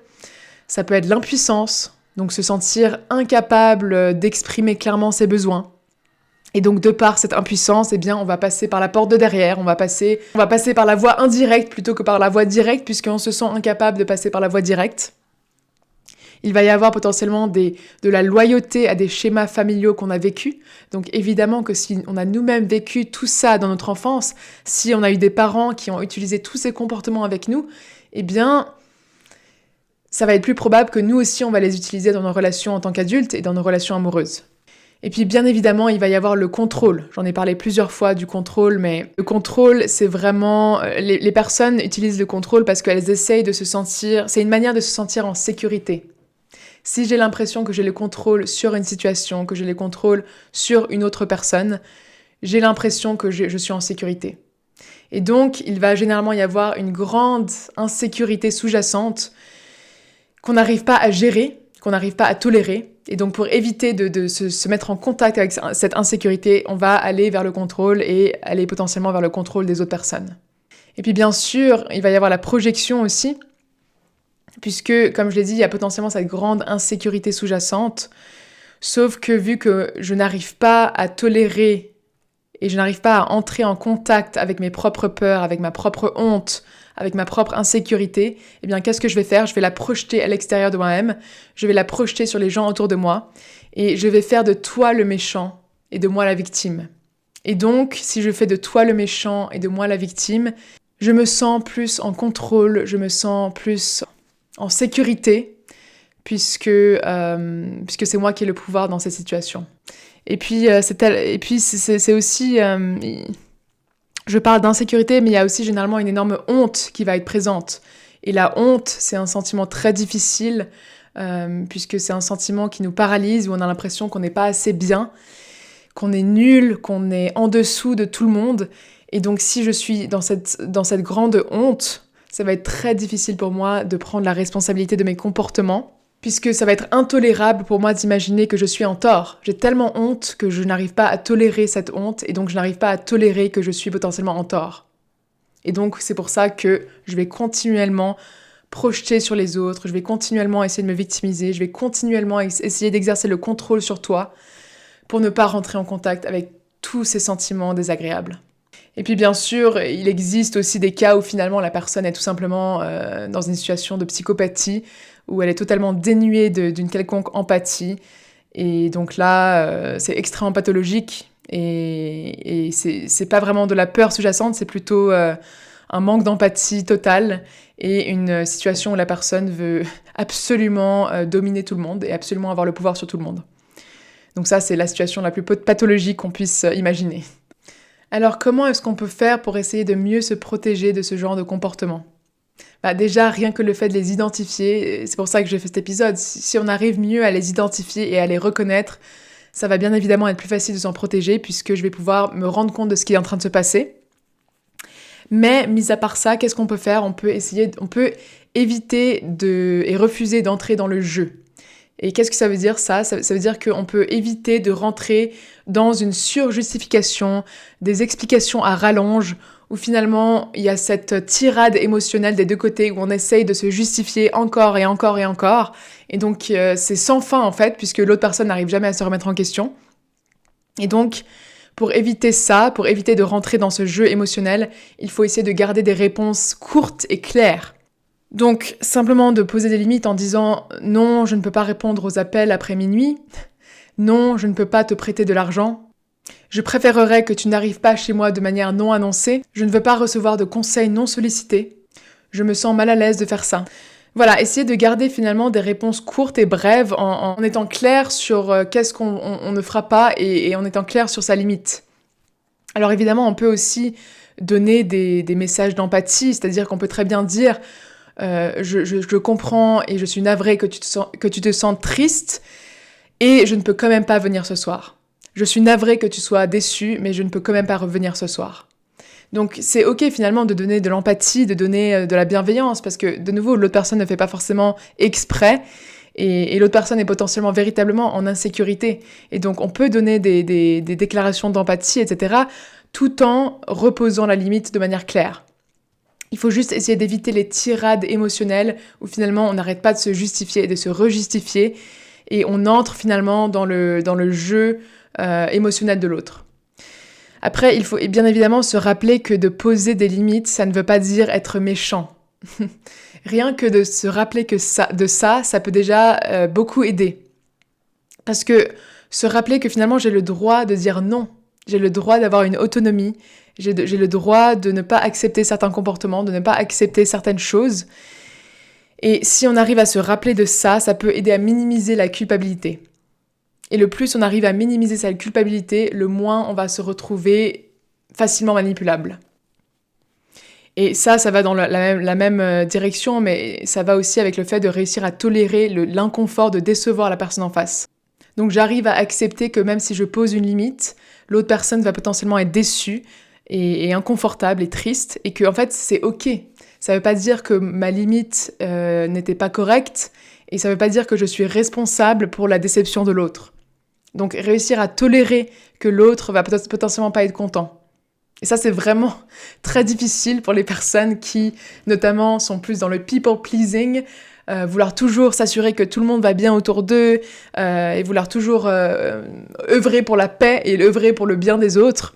Ça peut être l'impuissance, donc se sentir incapable d'exprimer clairement ses besoins. Et donc de par cette impuissance, eh bien, on va passer par la porte de derrière, on va passer par la voie indirecte plutôt que par la voie directe, puisqu'on se sent incapable de passer par la voie directe. Il va y avoir potentiellement de la loyauté à des schémas familiaux qu'on a vécus. Donc évidemment que si on a nous-mêmes vécu tout ça dans notre enfance, si on a eu des parents qui ont utilisé tous ces comportements avec nous, eh bien, ça va être plus probable que nous aussi, on va les utiliser dans nos relations en tant qu'adultes et dans nos relations amoureuses. Et puis bien évidemment, il va y avoir le contrôle. J'en ai parlé plusieurs fois du contrôle, mais le contrôle, c'est vraiment... Les personnes utilisent le contrôle parce qu'elles essayent de se sentir... C'est une manière de se sentir en sécurité. Si j'ai l'impression que j'ai le contrôle sur une situation, que j'ai le contrôle sur une autre personne, j'ai l'impression que je suis en sécurité. Et donc, il va généralement y avoir une grande insécurité sous-jacente qu'on n'arrive pas à gérer, qu'on n'arrive pas à tolérer. Et donc, pour éviter de se mettre en contact avec cette insécurité, on va aller vers le contrôle et aller potentiellement vers le contrôle des autres personnes. Et puis, bien sûr, il va y avoir la projection aussi, puisque, comme je l'ai dit, il y a potentiellement cette grande insécurité sous-jacente, sauf que vu que je n'arrive pas à tolérer et je n'arrive pas à entrer en contact avec mes propres peurs, avec ma propre honte, avec ma propre insécurité, eh bien, qu'est-ce que je vais faire? Je vais la projeter à l'extérieur de moi-même, je vais la projeter sur les gens autour de moi, et je vais faire de toi le méchant et de moi la victime. Et donc, si je fais de toi le méchant et de moi la victime, je me sens plus en contrôle, je me sens plus en sécurité, puisque c'est moi qui ai le pouvoir dans cette situation. Et puis, c'est aussi... je parle d'insécurité, mais il y a aussi généralement une énorme honte qui va être présente. Et la honte, c'est un sentiment très difficile, puisque c'est un sentiment qui nous paralyse, où on a l'impression qu'on n'est pas assez bien, qu'on est nul, qu'on est en dessous de tout le monde. Et donc, si je suis dans cette grande honte, ça va être très difficile pour moi de prendre la responsabilité de mes comportements. puisque ça va être intolérable pour moi d'imaginer que je suis en tort. J'ai tellement honte que je n'arrive pas à tolérer cette honte, et donc je n'arrive pas à tolérer que je suis potentiellement en tort. Et donc c'est pour ça que je vais continuellement projeter sur les autres, je vais continuellement essayer de me victimiser, je vais continuellement essayer d'exercer le contrôle sur toi pour ne pas rentrer en contact avec tous ces sentiments désagréables. Et puis bien sûr, il existe aussi des cas où finalement la personne est tout simplement dans une situation de psychopathie, où elle est totalement dénuée d'une quelconque empathie. Et donc là, c'est extrêmement pathologique. Et c'est pas vraiment de la peur sous-jacente, c'est plutôt un manque d'empathie totale et une situation où la personne veut absolument dominer tout le monde et absolument avoir le pouvoir sur tout le monde. Donc ça, c'est la situation la plus pathologique qu'on puisse imaginer. Alors comment est-ce qu'on peut faire pour essayer de mieux se protéger de ce genre de comportement ? Déjà, rien que le fait de les identifier, c'est pour ça que j'ai fait cet épisode, si on arrive mieux à les identifier et à les reconnaître, ça va bien évidemment être plus facile de s'en protéger puisque je vais pouvoir me rendre compte de ce qui est en train de se passer. Mais, mis à part ça, qu'est-ce qu'on peut faire ? On peut éviter et refuser d'entrer dans le jeu. Et qu'est-ce que ça veut dire ça veut dire qu'on peut éviter de rentrer dans une surjustification, des explications à rallonge, où finalement il y a cette tirade émotionnelle des deux côtés, où on essaye de se justifier encore et encore et encore. Et donc c'est sans fin en fait, puisque l'autre personne n'arrive jamais à se remettre en question. Et donc, pour éviter ça, pour éviter de rentrer dans ce jeu émotionnel, il faut essayer de garder des réponses courtes et claires. Donc, simplement de poser des limites en disant « Non, je ne peux pas répondre aux appels après minuit. Non, je ne peux pas te prêter de l'argent. Je préférerais que tu n'arrives pas chez moi de manière non annoncée. Je ne veux pas recevoir de conseils non sollicités. Je me sens mal à l'aise de faire ça. » Voilà, essayer de garder finalement des réponses courtes et brèves en étant clair sur qu'est-ce qu'on ne fera pas et en étant clair sur sa limite. Alors évidemment, on peut aussi donner des messages d'empathie, c'est-à-dire qu'on peut très bien dire je comprends et je suis navrée que tu te sens triste et je ne peux quand même pas venir ce soir. Je suis navrée que tu sois déçue, mais je ne peux quand même pas revenir ce soir. Donc c'est ok finalement de donner de l'empathie, de donner de la bienveillance, parce que de nouveau, l'autre personne ne fait pas forcément exprès, et l'autre personne est potentiellement véritablement en insécurité. Et donc on peut donner des déclarations d'empathie, etc., tout en reposant la limite de manière claire. Il faut juste essayer d'éviter les tirades émotionnelles où finalement on n'arrête pas de se justifier et de se rejustifier, et on entre finalement dans le jeu émotionnel de l'autre. Après, il faut bien évidemment se rappeler que de poser des limites, ça ne veut pas dire être méchant. Rien que de se rappeler ça peut déjà beaucoup aider. Parce que se rappeler que finalement j'ai le droit de dire non, j'ai le droit d'avoir une autonomie, j'ai le droit de ne pas accepter certains comportements, de ne pas accepter certaines choses. Et si on arrive à se rappeler de ça, ça peut aider à minimiser la culpabilité. Et le plus on arrive à minimiser sa culpabilité, le moins on va se retrouver facilement manipulable. Et ça va dans la même direction, mais ça va aussi avec le fait de réussir à tolérer l'inconfort de décevoir la personne en face. Donc j'arrive à accepter que même si je pose une limite, l'autre personne va potentiellement être déçue et inconfortable et triste, et que en fait c'est ok. Ça veut pas dire que ma limite n'était pas correcte, et ça veut pas dire que je suis responsable pour la déception de l'autre. Donc réussir à tolérer que l'autre va potentiellement pas être content. Et ça, c'est vraiment très difficile pour les personnes qui, notamment, sont plus dans le people pleasing, vouloir toujours s'assurer que tout le monde va bien autour d'eux, et vouloir toujours œuvrer pour la paix et œuvrer pour le bien des autres,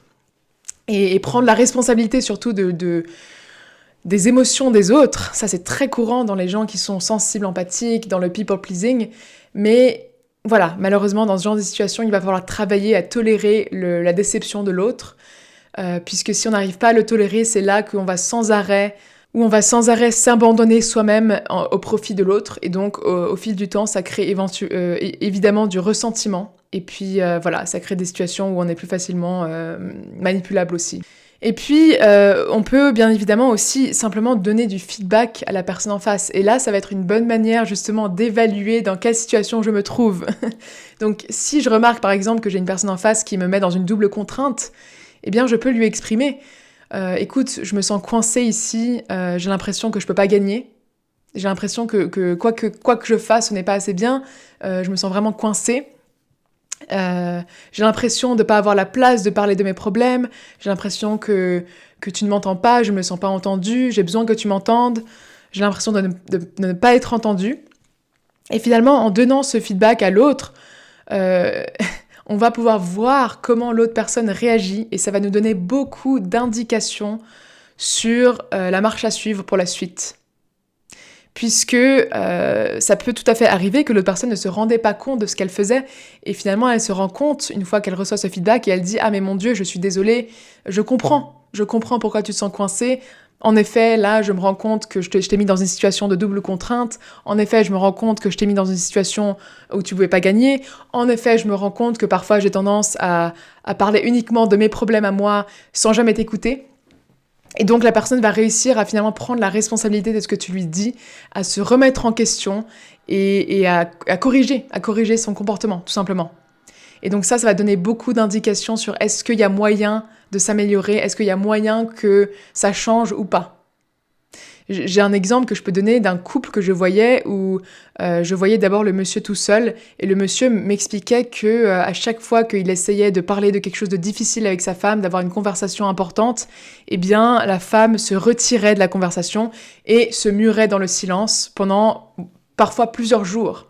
et prendre la responsabilité surtout des émotions des autres. Ça, c'est très courant dans les gens qui sont sensibles, empathiques, dans le people pleasing, mais voilà, malheureusement, dans ce genre de situation, il va falloir travailler à tolérer la déception de l'autre, puisque si on n'arrive pas à le tolérer, c'est là qu'on va sans arrêt s'abandonner soi-même au profit de l'autre, et donc au fil du temps, ça crée évidemment du ressentiment, et puis voilà, ça crée des situations où on est plus facilement manipulable aussi. Et puis, on peut bien évidemment aussi simplement donner du feedback à la personne en face. Et là, ça va être une bonne manière justement d'évaluer dans quelle situation je me trouve. Donc, si je remarque par exemple que j'ai une personne en face qui me met dans une double contrainte, eh bien, je peux lui exprimer « Écoute, je me sens coincée ici, j'ai l'impression que je peux pas gagner. J'ai l'impression que quoi que je fasse, ce n'est pas assez bien. Je me sens vraiment coincée. J'ai l'impression de pas avoir la place de parler de mes problèmes. J'ai l'impression que tu ne m'entends pas, je me sens pas entendue, j'ai besoin que tu m'entendes. J'ai l'impression de ne pas être entendue. Et finalement, en donnant ce feedback à l'autre, on va pouvoir voir comment l'autre personne réagit et ça va nous donner beaucoup d'indications sur la marche à suivre pour la suite. Puisque ça peut tout à fait arriver que l'autre personne ne se rendait pas compte de ce qu'elle faisait et finalement elle se rend compte une fois qu'elle reçoit ce feedback et elle dit « Ah mais mon Dieu, je suis désolée, je comprends pourquoi tu te sens coincée. En effet, là, je me rends compte que je t'ai mis dans une situation de double contrainte. En effet, je me rends compte que je t'ai mis dans une situation où tu pouvais pas gagner. En effet, je me rends compte que parfois j'ai tendance à parler uniquement de mes problèmes à moi sans jamais t'écouter. » Et donc la personne va réussir à finalement prendre la responsabilité de ce que tu lui dis, à se remettre en question et à corriger son comportement, tout simplement. Et donc ça va donner beaucoup d'indications sur est-ce qu'il y a moyen de s'améliorer, est-ce qu'il y a moyen que ça change ou pas. J'ai un exemple que je peux donner d'un couple que je voyais où je voyais d'abord le monsieur tout seul et le monsieur m'expliquait que à chaque fois qu'il essayait de parler de quelque chose de difficile avec sa femme, d'avoir une conversation importante, eh bien la femme se retirait de la conversation et se murait dans le silence pendant parfois plusieurs jours.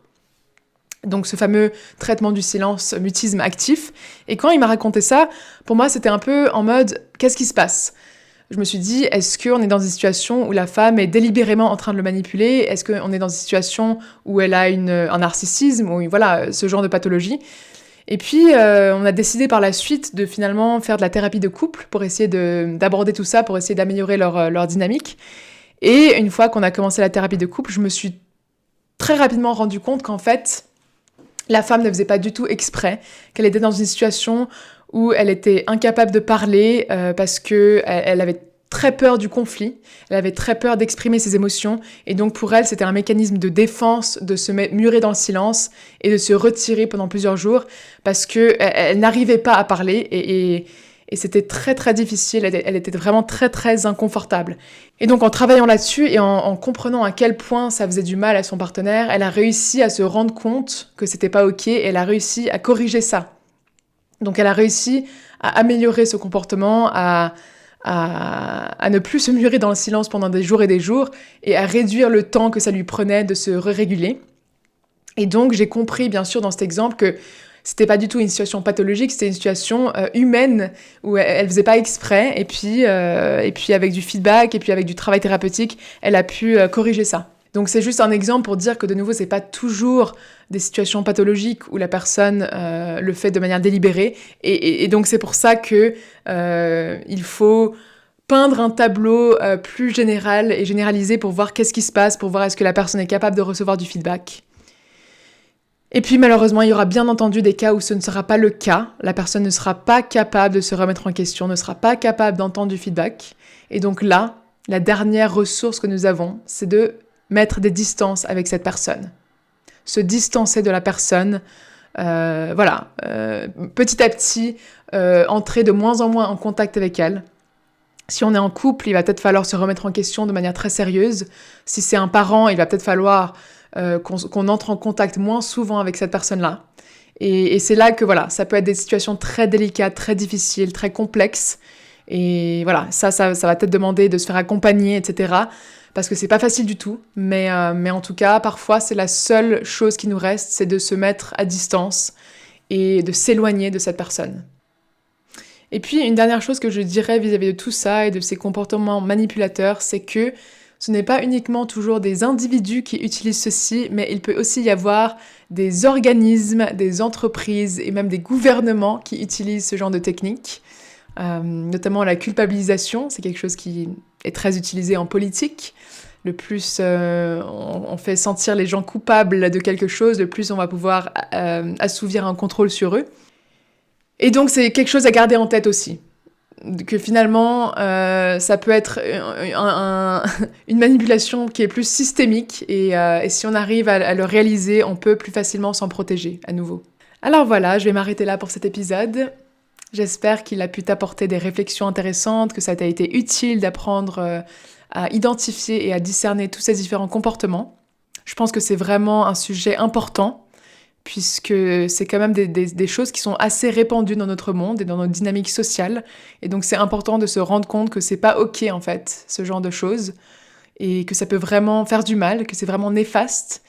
Donc ce fameux traitement du silence, mutisme actif. Et quand il m'a raconté ça, pour moi c'était un peu en mode qu'est-ce qui se passe ? Je me suis dit, est-ce qu'on est dans une situation où la femme est délibérément en train de le manipuler ? Est-ce qu'on est dans une situation où elle a un narcissisme ou voilà, ce genre de pathologie ? Et puis, on a décidé par la suite de finalement faire de la thérapie de couple pour essayer d'aborder tout ça, pour essayer d'améliorer leur dynamique. Et une fois qu'on a commencé la thérapie de couple, je me suis très rapidement rendu compte qu'en fait, la femme ne faisait pas du tout exprès, qu'elle était dans une situation où elle était incapable de parler parce qu'elle avait très peur du conflit, elle avait très peur d'exprimer ses émotions, et donc pour elle, c'était un mécanisme de défense de se murer dans le silence et de se retirer pendant plusieurs jours parce qu'elle n'arrivait pas à parler et c'était très très difficile, elle était vraiment très très inconfortable. Et donc en travaillant là-dessus et en comprenant à quel point ça faisait du mal à son partenaire, elle a réussi à se rendre compte que c'était pas ok et elle a réussi à corriger ça. Donc elle a réussi à améliorer ce comportement, à ne plus se murer dans le silence pendant des jours et à réduire le temps que ça lui prenait de se réguler. Et donc j'ai compris bien sûr dans cet exemple que c'était pas du tout une situation pathologique, c'était une situation humaine où elle faisait pas exprès et puis avec du feedback et puis avec du travail thérapeutique, elle a pu corriger ça. Donc c'est juste un exemple pour dire que de nouveau, c'est pas toujours des situations pathologiques où la personne le fait de manière délibérée. Et donc c'est pour ça que il faut peindre un tableau plus général et généralisé pour voir qu'est-ce qui se passe, pour voir est-ce que la personne est capable de recevoir du feedback. Et puis malheureusement, il y aura bien entendu des cas où ce ne sera pas le cas. La personne ne sera pas capable de se remettre en question, ne sera pas capable d'entendre du feedback. Et donc là, la dernière ressource que nous avons, c'est de mettre des distances avec cette personne. Se distancer de la personne, petit à petit, entrer de moins en moins en contact avec elle. Si on est en couple, il va peut-être falloir se remettre en question de manière très sérieuse. Si c'est un parent, il va peut-être falloir qu'on entre en contact moins souvent avec cette personne-là. Et c'est là que ça peut être des situations très délicates, très difficiles, très complexes. Et voilà, ça va peut-être demander de se faire accompagner, etc. Parce que c'est pas facile du tout, mais en tout cas, parfois, c'est la seule chose qui nous reste, c'est de se mettre à distance et de s'éloigner de cette personne. Et puis, une dernière chose que je dirais vis-à-vis de tout ça et de ces comportements manipulateurs, c'est que ce n'est pas uniquement toujours des individus qui utilisent ceci, mais il peut aussi y avoir des organismes, des entreprises et même des gouvernements qui utilisent ce genre de techniques. Notamment la culpabilisation, c'est quelque chose qui est très utilisé en politique. Le plus on fait sentir les gens coupables de quelque chose, le plus on va pouvoir assouvir un contrôle sur eux. Et donc c'est quelque chose à garder en tête aussi. Que finalement, ça peut être une manipulation qui est plus systémique et si on arrive à le réaliser, on peut plus facilement s'en protéger à nouveau. Alors voilà, je vais m'arrêter là pour cet épisode. J'espère qu'il a pu t'apporter des réflexions intéressantes, que ça t'a été utile d'apprendre à identifier et à discerner tous ces différents comportements. Je pense que c'est vraiment un sujet important, puisque c'est quand même des choses qui sont assez répandues dans notre monde et dans notre dynamique sociale. Et donc c'est important de se rendre compte que c'est pas ok en fait, ce genre de choses, et que ça peut vraiment faire du mal, que c'est vraiment néfaste.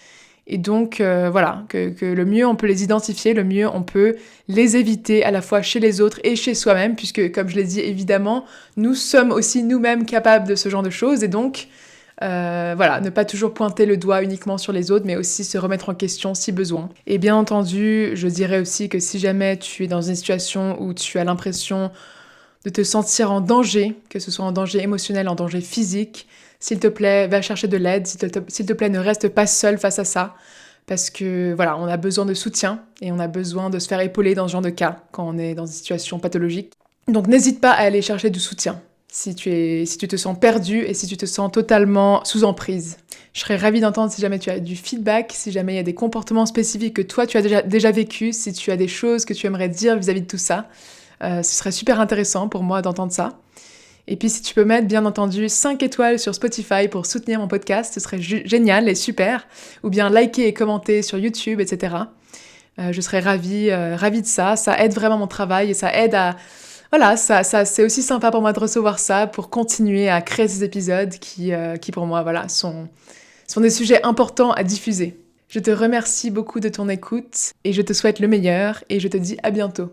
Et donc voilà, que le mieux on peut les identifier, le mieux on peut les éviter à la fois chez les autres et chez soi-même, puisque comme je l'ai dit évidemment, nous sommes aussi nous-mêmes capables de ce genre de choses, et donc voilà, ne pas toujours pointer le doigt uniquement sur les autres, mais aussi se remettre en question si besoin. Et bien entendu, je dirais aussi que si jamais tu es dans une situation où tu as l'impression de te sentir en danger, que ce soit en danger émotionnel, en danger physique, s'il te plaît, va chercher de l'aide, s'il te plaît, ne reste pas seul face à ça, parce que voilà, on a besoin de soutien, et on a besoin de se faire épauler dans ce genre de cas, quand on est dans une situation pathologique. Donc n'hésite pas à aller chercher du soutien, si tu te sens perdu et si tu te sens totalement sous emprise. Je serais ravie d'entendre si jamais tu as du feedback, si jamais il y a des comportements spécifiques que toi tu as déjà vécu, si tu as des choses que tu aimerais dire vis-à-vis de tout ça. Ce serait super intéressant pour moi d'entendre ça. Et puis si tu peux mettre bien entendu 5 étoiles sur Spotify pour soutenir mon podcast, ce serait génial et super. Ou bien liker et commenter sur YouTube, etc. Je serais ravie de ça. Ça aide vraiment mon travail et ça aide à... Voilà, ça c'est aussi sympa pour moi de recevoir ça, pour continuer à créer ces épisodes qui pour moi, voilà, sont des sujets importants à diffuser. Je te remercie beaucoup de ton écoute et je te souhaite le meilleur et je te dis à bientôt.